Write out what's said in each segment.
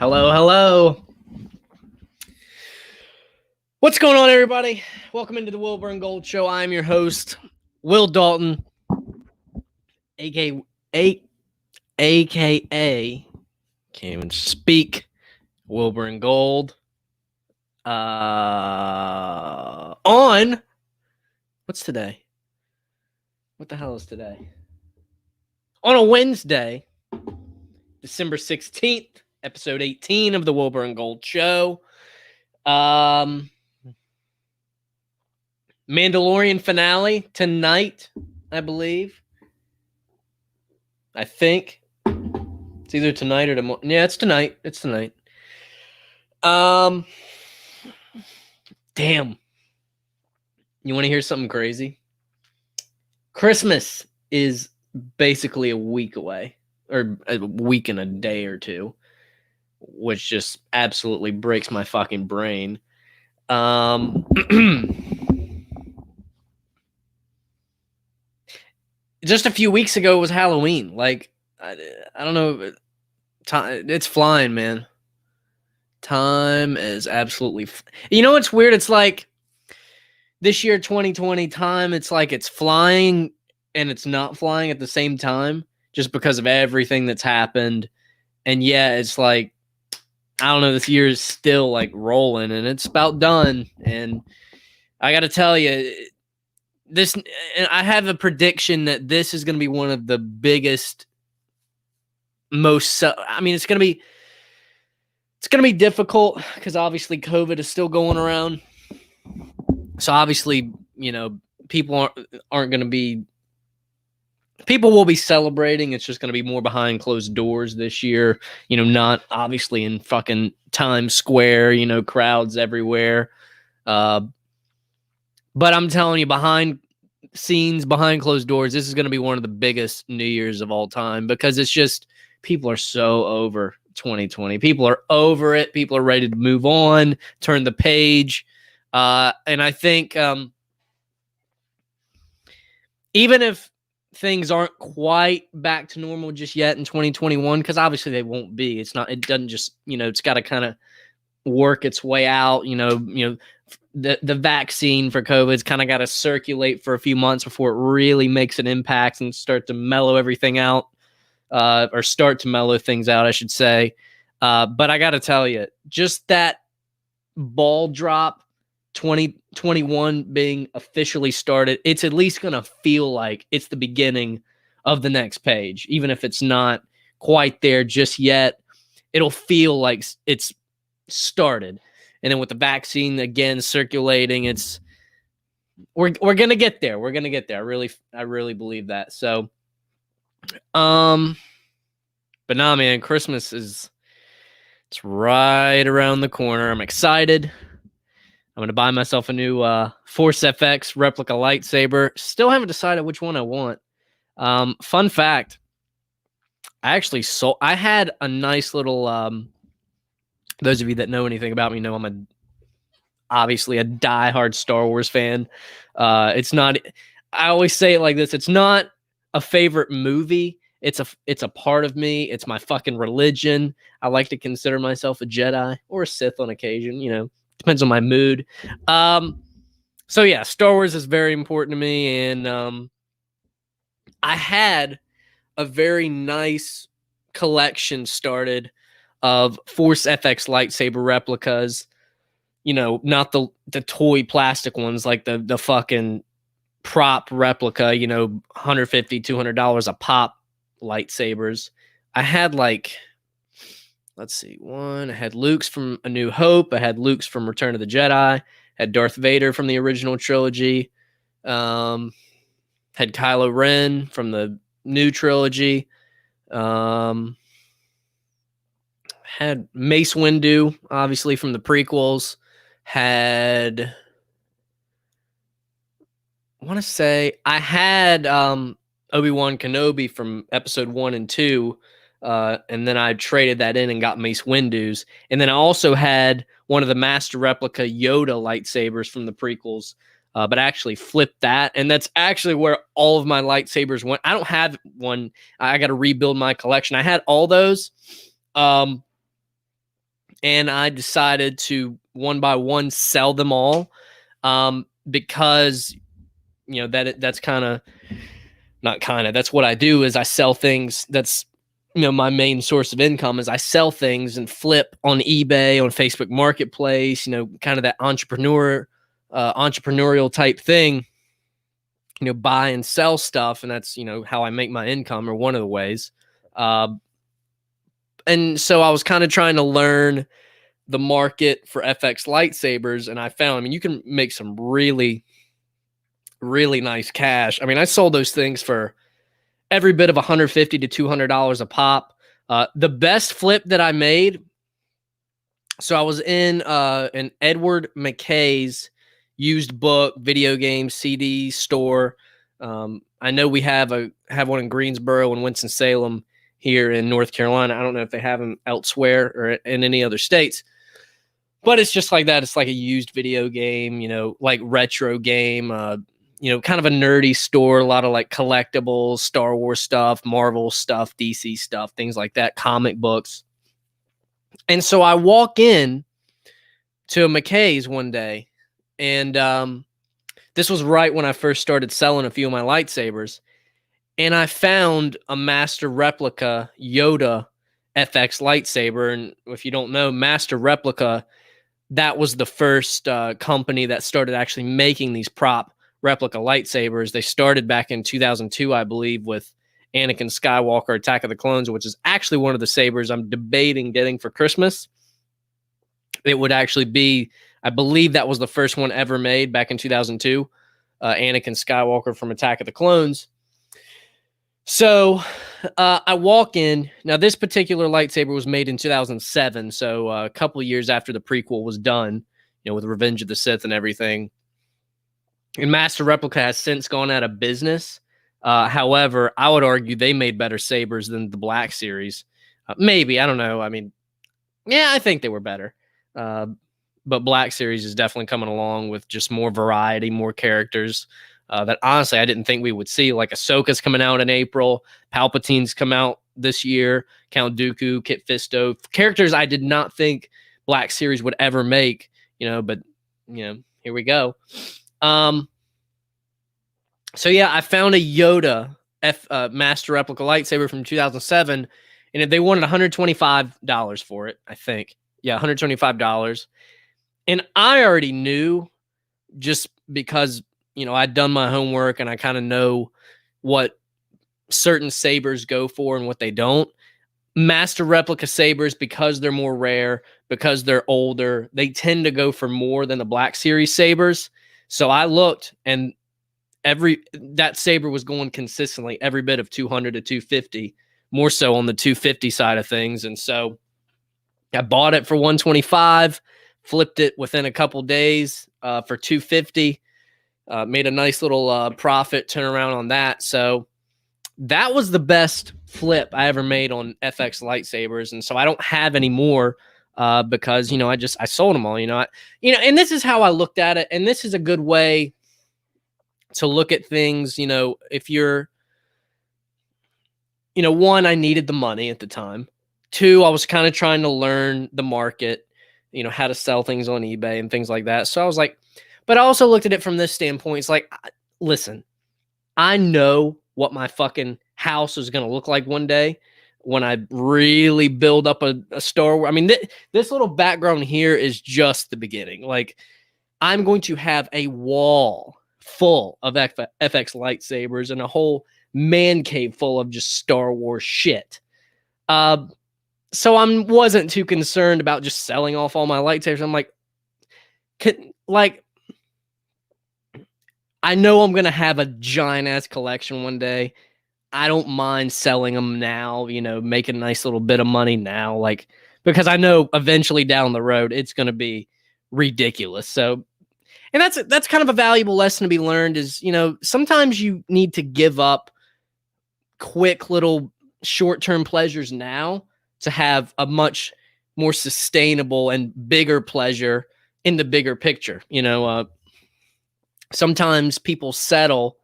Hello, hello. What's going on, everybody? Welcome into the Wilberandgold Show. I'm your host, Will Dalton, aka can't even speak, Wilberandgold. On what's today? What the hell is today? On a Wednesday, December 16th, episode 18 of the Wilberandgold Show. Mandalorian finale tonight, I believe. I think it's either tonight or tomorrow. Yeah, it's tonight. It's tonight. Damn. You want to hear something crazy? Christmas is basically a week away, or a week and a day or two, which just absolutely breaks my fucking brain. Just a few weeks ago was Halloween. Like, I don't know. Time, it's flying, man. Time is absolutely... You know what's weird? It's like this year, 2020, time, it's like it's flying and it's not flying at the same time just because of everything that's happened. And yeah, it's like, I don't know, this year is still like rolling and it's about done. And I got to tell you, I have a prediction that this is going to be one of the biggest, it's going to be difficult because obviously COVID is still going around. So obviously, people aren't going to be, people will be celebrating. It's just going to be more behind closed doors this year, not obviously in fucking Times Square, crowds everywhere. But I'm telling you, behind scenes, behind closed doors, this is going to be one of the biggest New Year's of all time because it's just, people are so over 2020. People are over it. People are ready to move on, turn the page. And I think even if things aren't quite back to normal just yet in 2021, because obviously they won't be. It doesn't just, it's got to kind of work its way out. The vaccine for COVID's kind of got to circulate for a few months before it really makes an impact and start to mellow everything out, or start to mellow things out, I should say. But I got to tell you, just that ball drop, 2021 being officially started, it's at least going to feel like it's the beginning of the next page. Even if it's not quite there just yet, it'll feel like it's started. And then with the vaccine again circulating, we're going to get there. We're going to get there. I really believe that. So, but nah, man, Christmas it's right around the corner. I'm excited. I'm going to buy myself a new Force FX replica lightsaber. Still haven't decided which one I want. Fun fact, I had a nice little, those of you that know anything about me know I'm obviously a diehard Star Wars fan. I always say it like this, it's not a favorite movie. It's a part of me. It's my fucking religion. I like to consider myself a Jedi or a Sith on occasion, depends on my mood. So yeah, Star Wars is very important to me. And I had a very nice collection started of Force FX lightsaber replicas, not the toy plastic ones, like the fucking prop replica, $150, $200 a pop lightsabers. I had let's see, I had Luke's from A New Hope. I had Luke's from Return of the Jedi. Had Darth Vader from the original trilogy. Had Kylo Ren from the new trilogy. Had Mace Windu, obviously, from the prequels. I had Obi-Wan Kenobi from episode 1 and 2. And then I traded that in and got Mace Windu's. And then I also had one of the master replica Yoda lightsabers from the prequels, but I actually flipped that. And that's actually where all of my lightsabers went. I don't have one. I got to rebuild my collection. I had all those. and I decided to one by one sell them all, because that's kind of not kind of that's what I do is I sell things. That's my main source of income is I sell things and flip on eBay, on Facebook Marketplace. Kind of that entrepreneurial type thing. Buy and sell stuff, and that's how I make my income, or one of the ways. And so I was kind of trying to learn the market for FX lightsabers, and I found, you can make some really, really nice cash. I sold those things for every bit of $150 to $200 a pop. The best flip that I made, so I was in an Edward McKay's used book, video game, CD store. I know we have one in Greensboro and Winston-Salem here in North Carolina. I don't know if they have them elsewhere or in any other states, but it's just like that. It's like a used video game, like retro game, kind of a nerdy store, a lot of like collectibles, Star Wars stuff, Marvel stuff, DC stuff, things like that, comic books. And so I walk in to a McKay's one day, and this was right when I first started selling a few of my lightsabers. And I found a master replica Yoda FX lightsaber. And if you don't know, Master Replica, that was the first company that started actually making these prop replica lightsabers. They started back in 2002, I believe, with Anakin Skywalker Attack of the Clones, which is actually one of the sabers I'm debating getting for Christmas. It would actually be, I believe that was the first one ever made back in 2002, Anakin Skywalker from Attack of the Clones. So I walk in. Now, this particular lightsaber was made in 2007, so a couple of years after the prequel was done, with Revenge of the Sith and everything. And Master Replica has since gone out of business. However, I would argue they made better sabers than the Black Series. Maybe, I don't know. I think they were better. But Black Series is definitely coming along with just more variety, more characters. That honestly I didn't think we would see. Like Ahsoka's coming out in April, Palpatine's come out this year, Count Dooku, Kit Fisto, characters I did not think Black Series would ever make, but here we go. So yeah, I found a Yoda Master Replica lightsaber from 2007, and they wanted $125 for it, I think. Yeah, $125. And I already knew, just because I'd done my homework and I kind of know what certain sabers go for and what they don't. Master Replica sabers, because they're more rare, because they're older, they tend to go for more than the Black Series sabers. So I looked, and that saber was going consistently every bit of 200 to 250, more so on the 250 side of things. And so I bought it for 125, flipped it within a couple days for 250. Made a nice little profit turnaround on that. So that was the best flip I ever made on FX lightsabers. And so I don't have any more because, I sold them all, and this is how I looked at it. And this is a good way to look at things. If you're, one, I needed the money at the time. Two, I was kind of trying to learn the market, how to sell things on eBay and things like that. So I was like, but I also looked at it from this standpoint. It's like, listen, I know what my fucking house is going to look like one day when I really build up a Star Wars. This little background here is just the beginning. Like, I'm going to have a wall full of FX lightsabers and a whole man cave full of just Star Wars shit. So I wasn't too concerned about just selling off all my lightsabers. I'm like, I know I'm going to have a giant ass collection one day. I don't mind selling them now, making a nice little bit of money now, because I know eventually down the road it's going to be ridiculous. So, and that's kind of a valuable lesson to be learned is, sometimes you need to give up quick little short-term pleasures now to have a much more sustainable and bigger pleasure in the bigger picture. Sometimes people settle,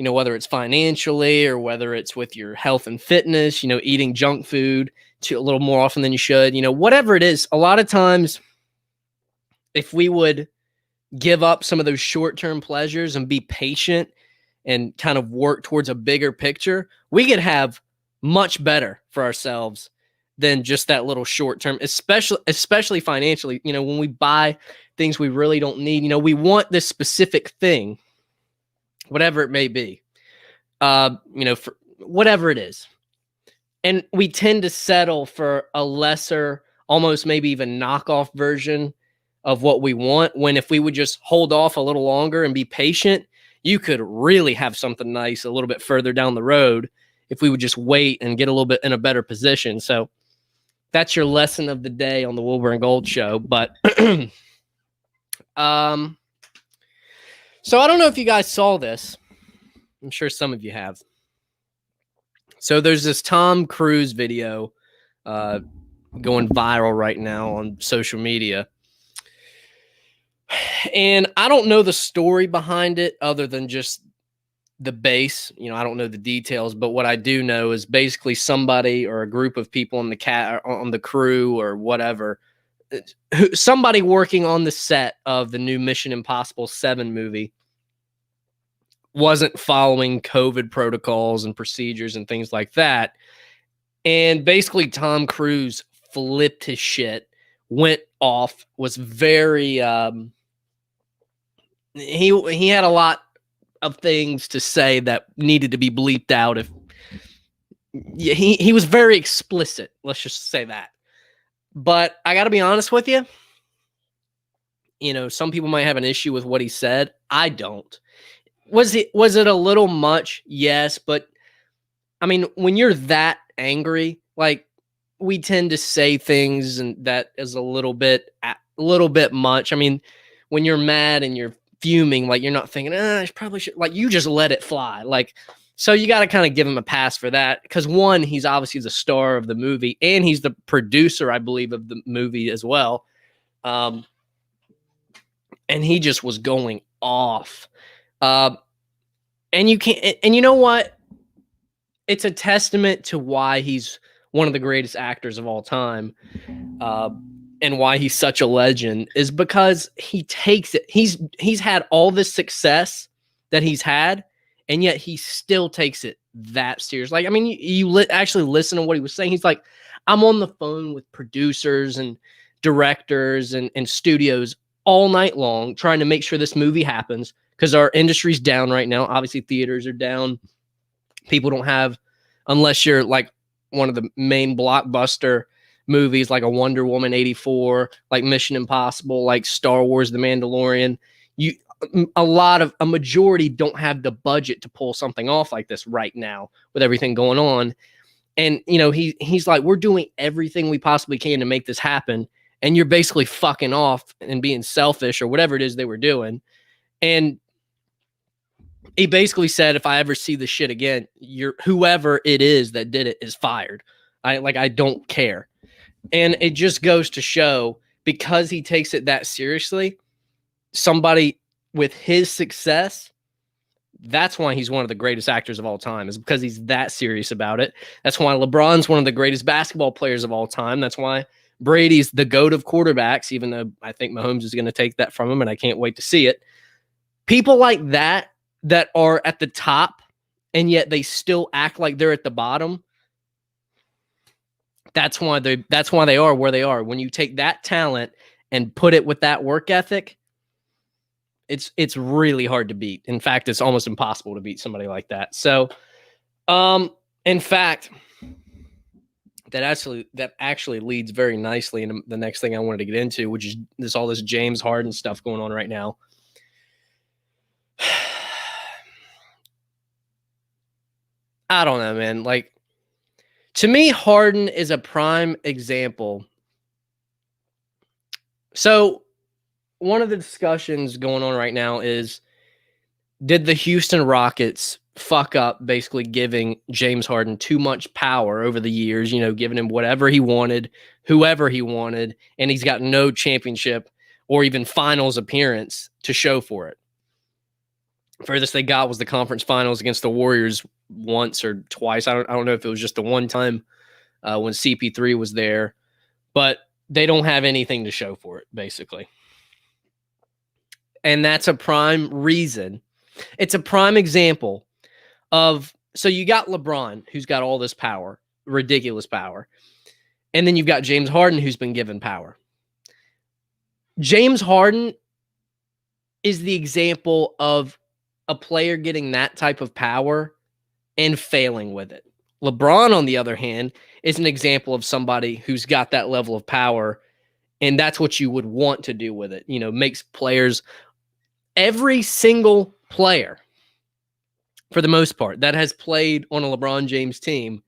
whether it's financially or whether it's with your health and fitness, eating junk food a little more often than you should, whatever it is. A lot of times, if we would give up some of those short-term pleasures and be patient and kind of work towards a bigger picture, we could have much better for ourselves than just that little short-term, especially financially. When we buy things we really don't need, we want this specific thing, whatever it may be, for whatever it is. And we tend to settle for a lesser, almost maybe even knockoff version of what we want, when if we would just hold off a little longer and be patient, you could really have something nice a little bit further down the road if we would just wait and get a little bit in a better position. So that's your lesson of the day on the Wilbur and Gold show. But so I don't know if you guys saw this. I'm sure some of you have. So there's this Tom Cruise video going viral right now on social media. And I don't know the story behind it other than just the base. I don't know the details, but what I do know is basically somebody or a group of people on the crew or whatever, somebody working on the set of the new Mission Impossible 7 movie wasn't following COVID protocols and procedures and things like that. And basically Tom Cruise flipped his shit, went off, was very, he had a lot of things to say that needed to be bleeped out. He was very explicit. Let's just say that. But I got to be honest with you. Some people might have an issue with what he said. I don't. Was it a little much? Yes, but I mean, when you're that angry, like, we tend to say things and that is a little bit much. I mean, when you're mad and you're fuming, like, you're not thinking, I probably should, like, you just let it fly. Like, so you got to kind of give him a pass for that, because one, he's obviously the star of the movie and he's the producer, I believe, of the movie as well. And he just was going off. And you can't, and you know what? It's a testament to why he's one of the greatest actors of all time. And why he's such a legend is because he takes it. He's had all this success that he's had, and yet he still takes it that serious. Like, I mean, you actually listen to what he was saying. He's like, I'm on the phone with producers and directors and studios all night long trying to make sure this movie happens, because our industry's down right now. Obviously, theaters are down. People don't have, unless you're like one of the main blockbuster movies like a Wonder Woman 84, like Mission Impossible, like Star Wars, The Mandalorian. A majority don't have the budget to pull something off like this right now with everything going on. And, he's like, we're doing everything we possibly can to make this happen. And you're basically fucking off and being selfish or whatever it is they were doing. And he basically said, if I ever see this shit again, whoever it is that did it is fired. I don't care. And it just goes to show, because he takes it that seriously, somebody with his success, that's why he's one of the greatest actors of all time, is because he's that serious about it. That's why LeBron's one of the greatest basketball players of all time. That's why Brady's the GOAT of quarterbacks, even though I think Mahomes is going to take that from him, and I can't wait to see it. People like that are at the top, and yet they still act like they're at the bottom. That's why they are where they are. When you take that talent and put it with that work ethic, it's really hard to beat. In fact, it's almost impossible to beat somebody like that. So, in fact, that actually leads very nicely into the next thing I wanted to get into, which is all this James Harden stuff going on right now. I don't know, man. Like, to me, Harden is a prime example. So one of the discussions going on right now is, did the Houston Rockets fuck up basically giving James Harden too much power over the years, giving him whatever he wanted, whoever he wanted, and he's got no championship or even finals appearance to show for it? Furthest they got was the conference finals against the Warriors once or twice. I don't know if it was just the one time when CP3 was there, but they don't have anything to show for it, basically. And that's a prime reason. It's a prime example of, so you got LeBron, who's got all this power, ridiculous power. And then you've got James Harden, who's been given power. James Harden is the example of a player getting that type of power and failing with it. LeBron, on the other hand, is an example of somebody who's got that level of power, and that's what you would want to do with it. You know, makes players, every single player, for the most part, that has played on a LeBron James team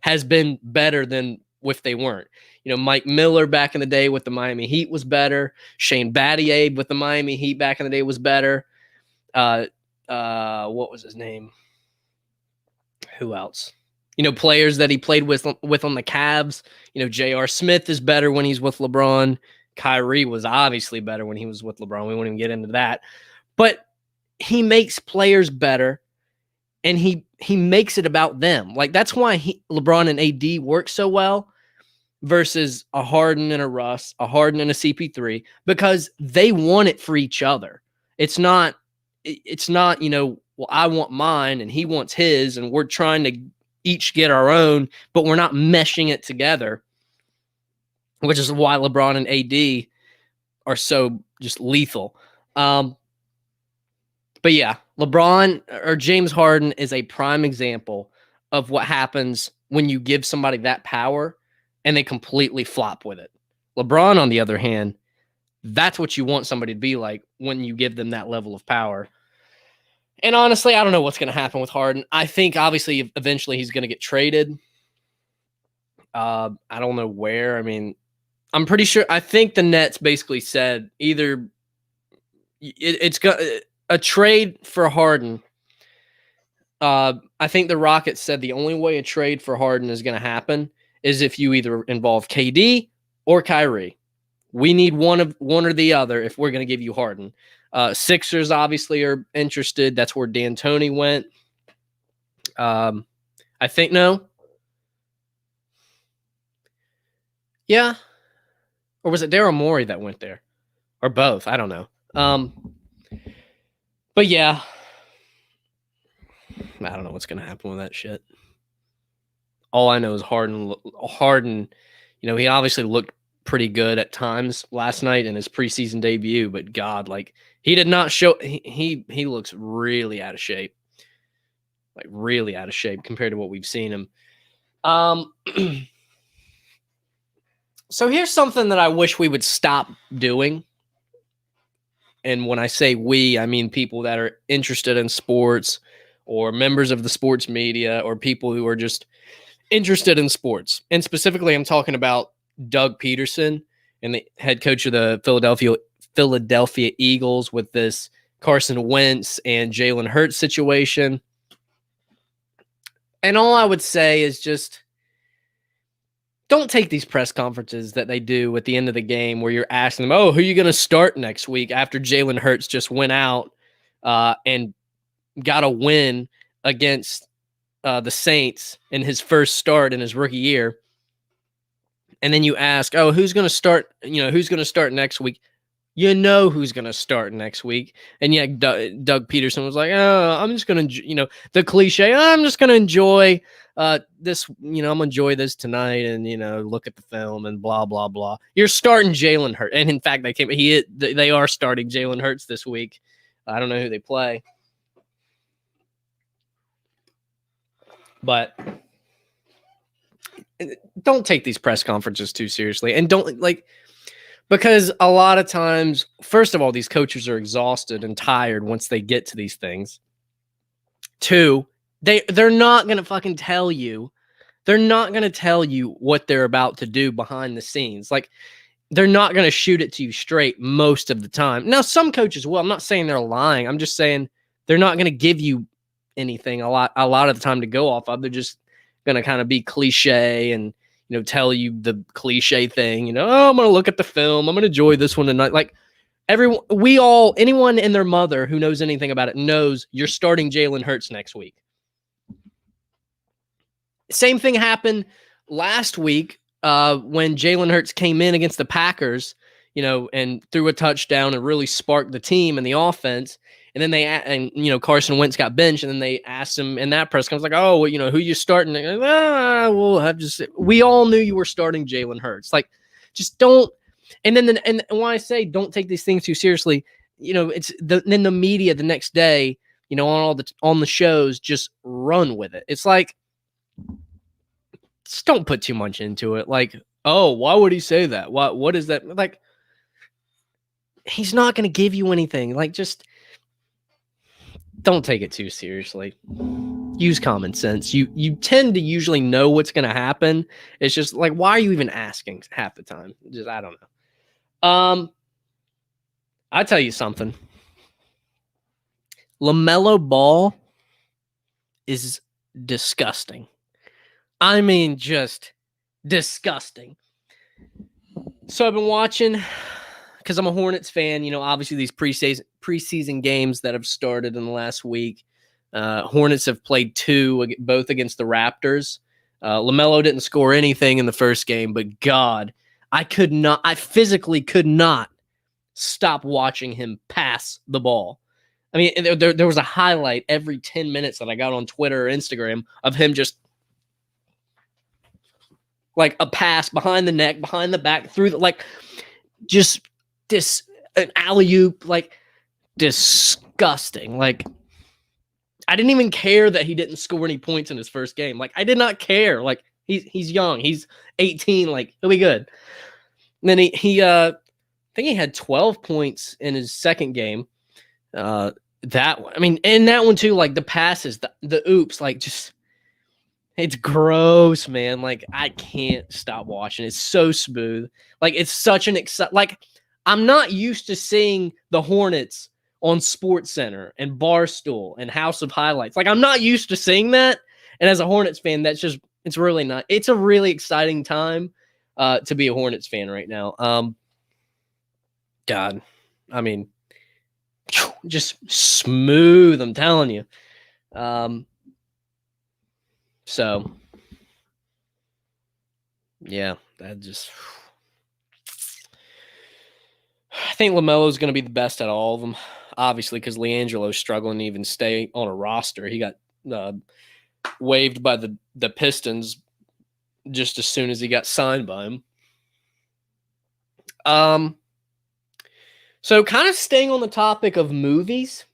has been better than if they weren't. You know, Mike Miller back in the day with the Miami Heat was better. Shane Battier with the Miami Heat back in the day was better. What was his name? Who else? You know, players that he played with on the Cavs. You know, J.R. Smith is better when he's with LeBron. Kyrie was obviously better when he was with LeBron. We won't even get into that. But he makes players better, and he makes it about them. Like, that's why LeBron and AD work so well versus a Harden and a Russ, a Harden and a CP3, because they want it for each other. It's not, you know, well, I want mine and he wants his, and we're trying to each get our own, but we're not meshing it together, which is why LeBron and AD are so just lethal. But yeah, LeBron or James Harden is a prime example of what happens when you give somebody that power and they completely flop with it. LeBron, on the other hand, that's what you want somebody to be like when you give them that level of power. And honestly, I don't know what's going to happen with Harden. I think obviously eventually he's going to get traded. I don't know where. I mean, I'm pretty sure. I think the Nets basically said either it's got a trade for Harden. I think the Rockets said the only way a trade for Harden is going to happen is if you either involve KD or Kyrie. We need one or the other if we're going to give you Harden. Sixers obviously are interested. That's where D'Antoni went. I think no. Yeah. Or was it Daryl Morey that went there? Or both? I don't know. But yeah. I don't know what's going to happen with that shit. All I know is Harden, you know, he obviously looked pretty good at times last night in his preseason debut, but God, like, he did not show, he looks really out of shape. Like, really out of shape compared to what we've seen him. So here's something that I wish we would stop doing. And when I say we, I mean people that are interested in sports or members of the sports media or people who are just interested in sports. And specifically, I'm talking about Doug Peterson and the head coach of the Philadelphia Eagles with this Carson Wentz and Jalen Hurts situation. And all I would say is just don't take these press conferences that they do at the end of the game where you're asking them, oh, who are you going to start next week after Jalen Hurts just went out and got a win against the Saints in his first start in his rookie year. And then you ask, oh, who's going to start? You know, who's going to start next week? You know who's going to start next week. And yet Doug Peterson was like, oh, I'm just going to, you know, the cliche, oh, I'm just going to enjoy this, you know, I'm going to enjoy this tonight and, you know, look at the film and blah, blah, blah. You're starting Jalen Hurts. And in fact, they are starting Jalen Hurts this week. I don't know who they play. But don't take these press conferences too seriously. And don't, like, because a lot of times, first of all, these coaches are exhausted and tired once they get to these things. Two, they're not going to fucking tell you. They're not going to tell you what they're about to do behind the scenes. Like, they're not going to shoot it to you straight most of the time. Now, some coaches will. I'm not saying they're lying. I'm just saying they're not going to give you anything a lot of the time to go off of. They're just going to kind of be cliche and, you know, tell you the cliche thing, you know, oh, I'm going to look at the film. I'm going to enjoy this one tonight. Like, anyone and their mother who knows anything about it knows you're starting Jalen Hurts next week. Same thing happened last week when Jalen Hurts came in against the Packers, and threw a touchdown and really sparked the team and the offense. And then Carson Wentz got benched, and then they asked him in that press conference, like, oh, well, who you starting? We all knew you were starting Jalen Hurts. Like, just don't. And then and when I say don't take these things too seriously, it's then the media the next day, on the shows, just run with it. It's like, just don't put too much into it. Like, oh, why would he say that? What is that? Like, he's not going to give you anything. Like, just don't take it too seriously. Use common sense. You tend to usually know what's going to happen. It's just like, why are you even asking half the time? Just, I don't know. I'll tell you something. Lamelo Ball is disgusting. I mean, just disgusting. So I've been watching, because I'm a Hornets fan, obviously these preseason games that have started in the last week. Hornets have played 2, both against the Raptors. LaMelo didn't score anything in the first game, but God, I physically could not stop watching him pass the ball. I mean, there was a highlight every 10 minutes that I got on Twitter or Instagram of him just like a pass behind the neck, behind the back, through just an alley-oop, like disgusting. Like, I didn't even care that he didn't score any points in his first game. Like, I did not care. Like, he's young. He's 18. Like, he'll be good. And then he I think he had 12 points in his second game. That one, I mean, in that one too, like the passes, the oops, like just, it's gross, man. Like, I can't stop watching. It's so smooth. Like, it's such an like, I'm not used to seeing the Hornets on Sports Center and Barstool and House of Highlights. Like, I'm not used to seeing that. And as a Hornets fan, it's really not. It's a really exciting time to be a Hornets fan right now. God, I mean, just smooth, I'm telling you. So, yeah, I think LaMelo's going to be the best at all of them, obviously, because LiAngelo's struggling to even stay on a roster. He got waived by the Pistons just as soon as he got signed by him. So kind of staying on the topic of movies,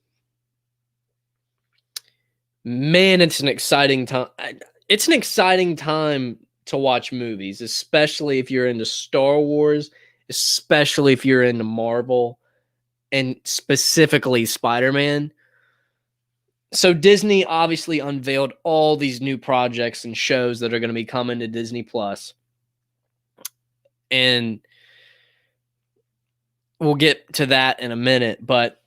man, it's an exciting time. It's an exciting time to watch movies, especially if you're into Star Wars, especially if you're into Marvel, and specifically Spider-Man. So Disney obviously unveiled all these new projects and shows that are going to be coming to Disney Plus. And we'll get to that in a minute, but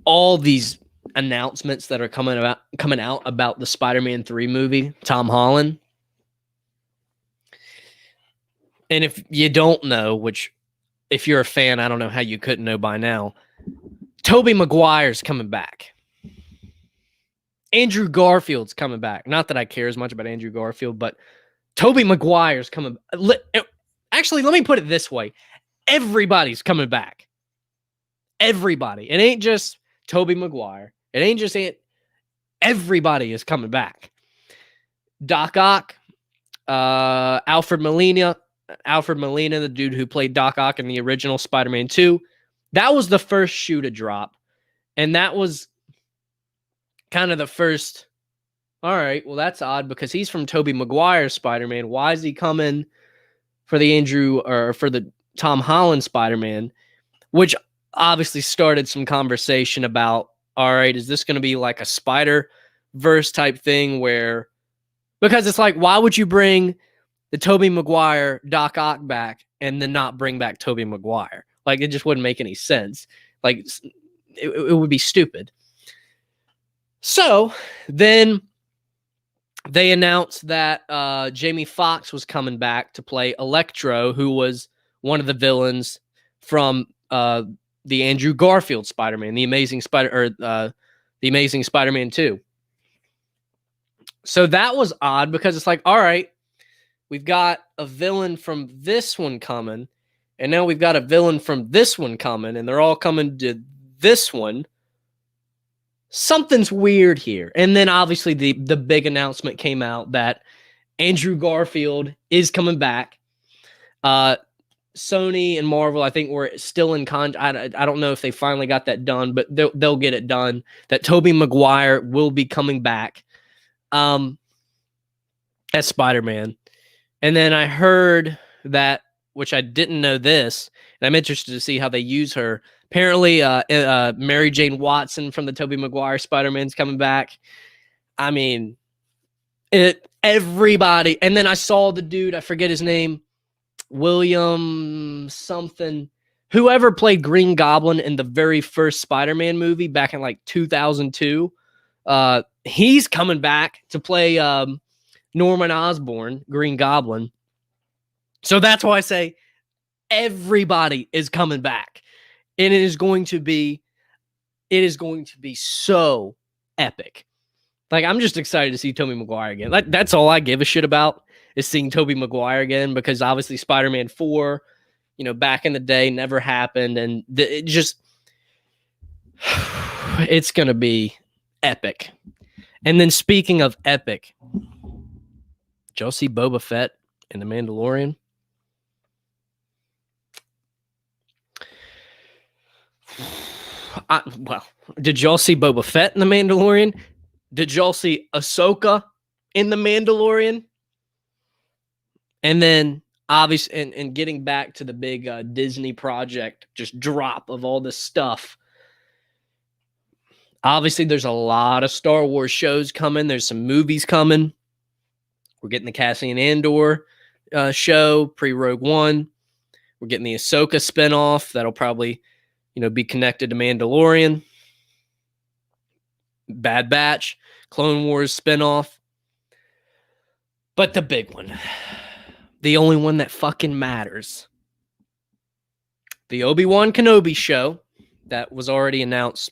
all these announcements that are coming out about the Spider-Man 3 movie, Tom Holland. And if you don't know, which if you're a fan, I don't know how you couldn't know by now, Tobey Maguire's coming back. Andrew Garfield's coming back. Not that I care as much about Andrew Garfield, but Tobey Maguire's coming. Actually, let me put it this way. Everybody's coming back. Everybody. It ain't just Tobey Maguire. It ain't just everybody is coming back. Doc Ock, Alfred Molina, the dude who played Doc Ock in the original Spider-Man 2. That was the first shoe to drop. And that was kind of the first, all right, well, that's odd because he's from Tobey Maguire's Spider-Man. Why is he coming for the Tom Holland Spider-Man? Which obviously started some conversation about, all right, is this going to be like a Spider-Verse type thing because it's like, why would you bring the Tobey Maguire Doc Ock back and then not bring back Tobey Maguire? Like, it just wouldn't make any sense. Like, it would be stupid. So then they announced that Jamie Foxx was coming back to play Electro, who was one of the villains from the Andrew Garfield Spider-Man, the Amazing Spider-Man 2. So that was odd because it's like, all right, we've got a villain from this one coming, and now we've got a villain from this one coming, and they're all coming to this one. Something's weird here. And then obviously the big announcement came out that Andrew Garfield is coming back. Sony and Marvel, I think, were still in contract. I don't know if they finally got that done, but they'll get it done. That Tobey Maguire will be coming back as Spider-Man. And then I heard that, which I didn't know this, and I'm interested to see how they use her. Apparently, Mary Jane Watson from the Tobey Maguire Spider-Man's coming back. I mean, everybody. And then I saw the dude, I forget his name, William something, whoever played Green Goblin in the very first Spider-Man movie back in like 2002. He's coming back to play Norman Osborn, Green Goblin. So that's why I say everybody is coming back. And it is going to be so epic. Like, I'm just excited to see Tobey Maguire again. That's all I give a shit about, is seeing Tobey Maguire again, because obviously Spider-Man 4, back in the day never happened. And it's going to be epic. And then speaking of epic, did y'all see Boba Fett in The Mandalorian? Did y'all see Boba Fett in The Mandalorian? Did y'all see Ahsoka in The Mandalorian? And then, obviously, and getting back to the big Disney project, just drop of all this stuff. Obviously, there's a lot of Star Wars shows coming. There's some movies coming. We're getting the Cassian Andor show, pre-Rogue One. We're getting the Ahsoka spinoff. That'll probably, be connected to Mandalorian. Bad Batch, Clone Wars spinoff. But the big one, the only one that fucking matters, the Obi-Wan Kenobi show that was already announced,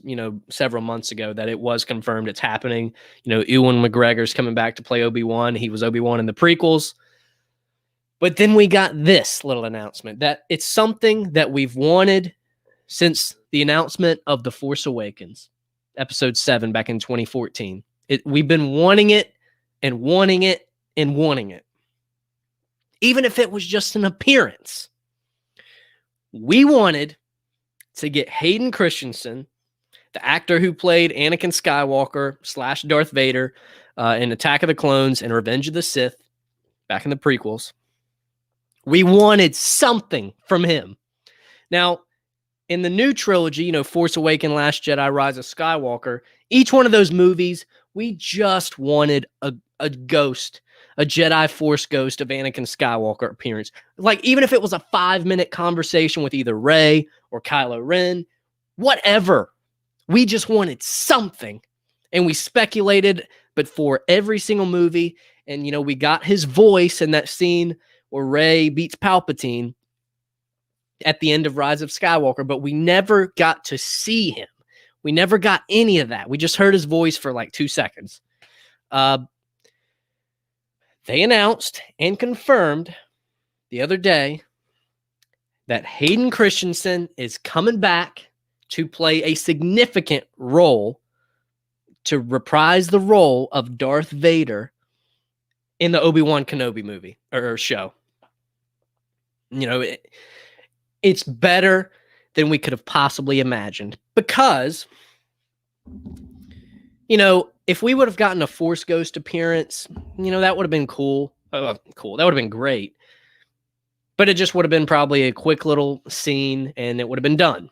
several months ago, that it was confirmed it's happening. Ewan McGregor's coming back to play Obi-Wan. He was Obi-Wan in the prequels. But then we got this little announcement that it's something that we've wanted since the announcement of The Force Awakens, Episode 7 back in 2014. We've been wanting it and wanting it and wanting it. Even if it was just an appearance. We wanted to get Hayden Christensen, the actor who played Anakin Skywalker / Darth Vader in Attack of the Clones and Revenge of the Sith back in the prequels. We wanted something from him. Now, in the new trilogy, Force Awakens, Last Jedi, Rise of Skywalker, each one of those movies, we just wanted a ghost, a Jedi Force ghost of Anakin Skywalker appearance. Like, even if it was a 5-minute conversation with either Rey or Kylo Ren, whatever. We just wanted something. And we speculated, but for every single movie, and, we got his voice in that scene where Rey beats Palpatine at the end of Rise of Skywalker, but we never got to see him. We never got any of that. We just heard his voice for like 2 seconds. They announced and confirmed the other day that Hayden Christensen is coming back to play a significant role, to reprise the role of Darth Vader in the Obi-Wan Kenobi movie or show. It's better than we could have possibly imagined, because, if we would have gotten a Force Ghost appearance, that would have been cool. Cool. That would have been great. But it just would have been probably a quick little scene and it would have been done.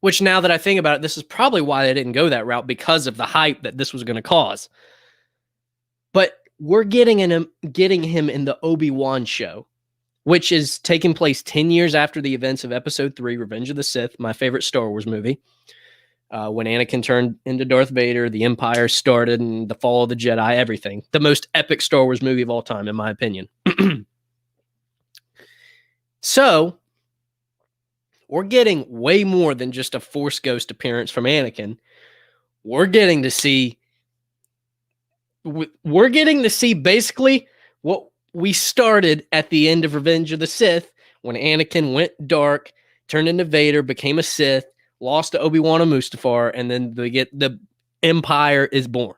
Which, now that I think about it, this is probably why they didn't go that route, because of the hype that this was going to cause. But we're getting him in the Obi-Wan show, which is taking place 10 years after the events of Episode 3, Revenge of the Sith, my favorite Star Wars movie. When Anakin turned into Darth Vader, the Empire started, and the fall of the Jedi, everything. The most epic Star Wars movie of all time, in my opinion. So, we're getting way more than just a Force Ghost appearance from Anakin. We're getting to see basically what we started at the end of Revenge of the Sith when Anakin went dark, turned into Vader, became a Sith, lost to Obi-Wan and Mustafar, and then the Empire is born.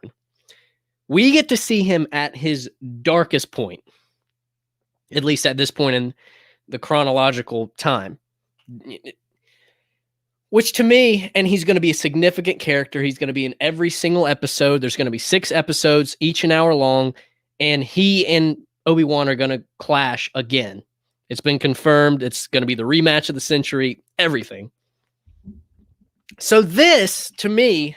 We get to see him at his darkest point, at least at this point in the chronological time. Which to me, and he's going to be a significant character. He's going to be in every single episode. There's going to be 6 episodes, each an hour long, and he and Obi-Wan are going to clash again. It's been confirmed. It's going to be the rematch of the century, everything. So this, to me,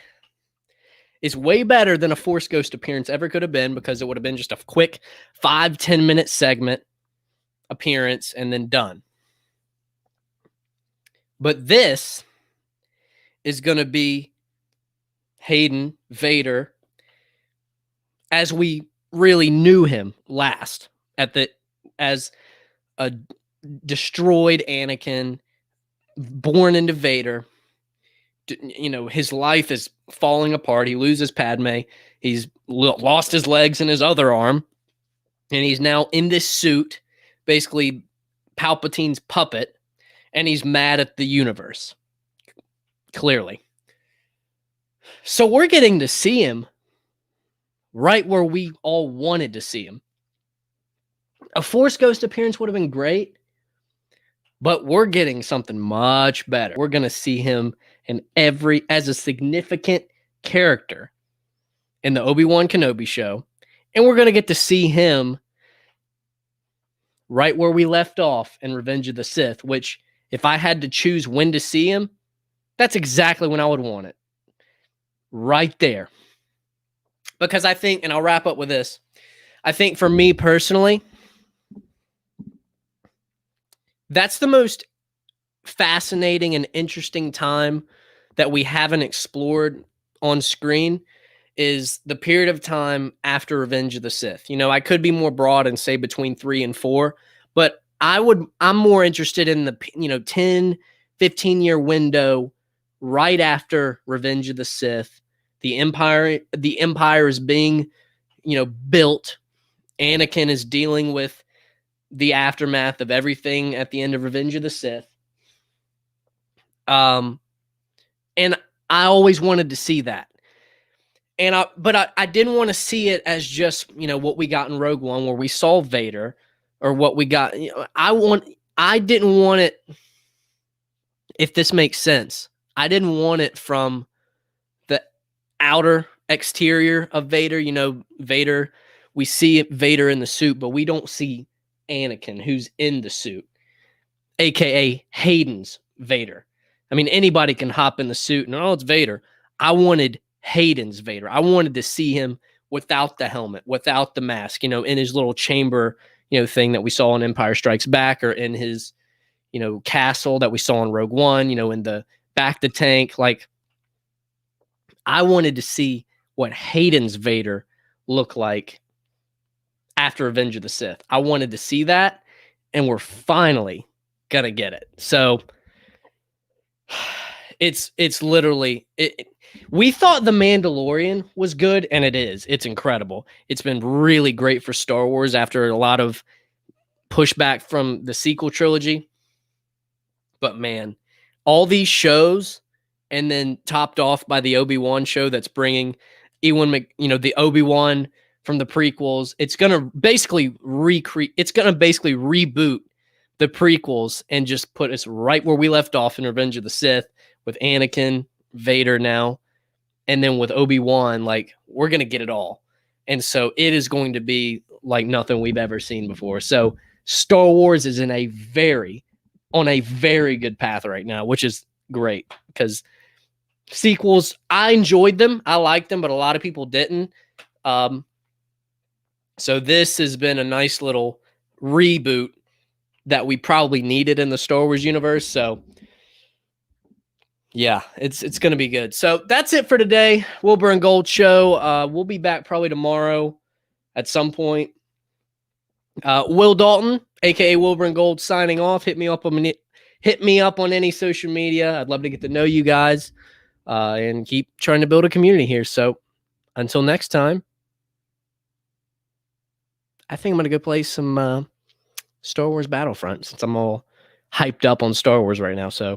is way better than a Force Ghost appearance ever could have been, because it would have been just a quick 5-10 minute segment appearance and then done. But this is going to be Hayden, Vader, as we really knew him last, as a destroyed Anakin, born into Vader. You know, his life is falling apart. He loses Padme. He's lost his legs and his other arm, and he's now in this suit, basically Palpatine's puppet, and he's mad at the universe. Clearly. So we're getting to see him right where we all wanted to see him. A Force Ghost appearance would have been great, but we're getting something much better. We're going to see him as a significant character in the Obi-Wan Kenobi show, and we're going to get to see him right where we left off in Revenge of the Sith, which, if I had to choose when to see him, that's exactly when I would want it. Right there. Because I think, and I'll wrap up with this, I think for me personally, that's the most fascinating and interesting time that we haven't explored on screen, is the period of time after Revenge of the Sith. You know, I could be more broad and say between 3 and 4, but I'm more interested in the, 10, 15-year window right after Revenge of the Sith. The Empire is being, built. Anakin is dealing with the aftermath of everything at the end of Revenge of the Sith. And I always wanted to see that. But I didn't want to see it as just, what we got in Rogue One, where we saw Vader, or what we got. I didn't want it, if this makes sense, I didn't want it from the outer exterior of Vader. Vader, we see Vader in the suit, but we don't see Anakin, who's in the suit, aka Hayden's Vader. I mean, anybody can hop in the suit and, it's Vader. I wanted Hayden's Vader. I wanted to see him without the helmet, without the mask, in his little chamber, thing that we saw in Empire Strikes Back, or in his, castle that we saw in Rogue One, in the back the tank. Like, I wanted to see what Hayden's Vader looked like after Revenge of the Sith. I wanted to see that, and we're finally gonna get it. So it's literally it. We thought The Mandalorian was good, and it is. It's incredible. It's been really great for Star Wars after a lot of pushback from the sequel trilogy. But man, all these shows, and then topped off by the Obi-Wan show that's bringing the Obi-Wan from the prequels. It's going to basically reboot the prequels and just put us right where we left off in Revenge of the Sith, with Anakin, Vader now, and then with Obi-Wan. Like, we're going to get it all. And so it is going to be like nothing we've ever seen before. So Star Wars is on a very good path right now, which is great, because sequels, I enjoyed them. I liked them, but a lot of people didn't. So this has been a nice little reboot that we probably needed in the Star Wars universe. So yeah, it's going to be good. So that's it for today. Wilbur and Gold show. We'll be back probably tomorrow at some point. Will Dalton, aka Wilbur and Gold, signing off. Hit me up on hit me up on any social media. I'd love to get to know you guys and keep trying to build a community here. So until next time, I think I'm going to go play some Star Wars Battlefront since I'm all hyped up on Star Wars right now. So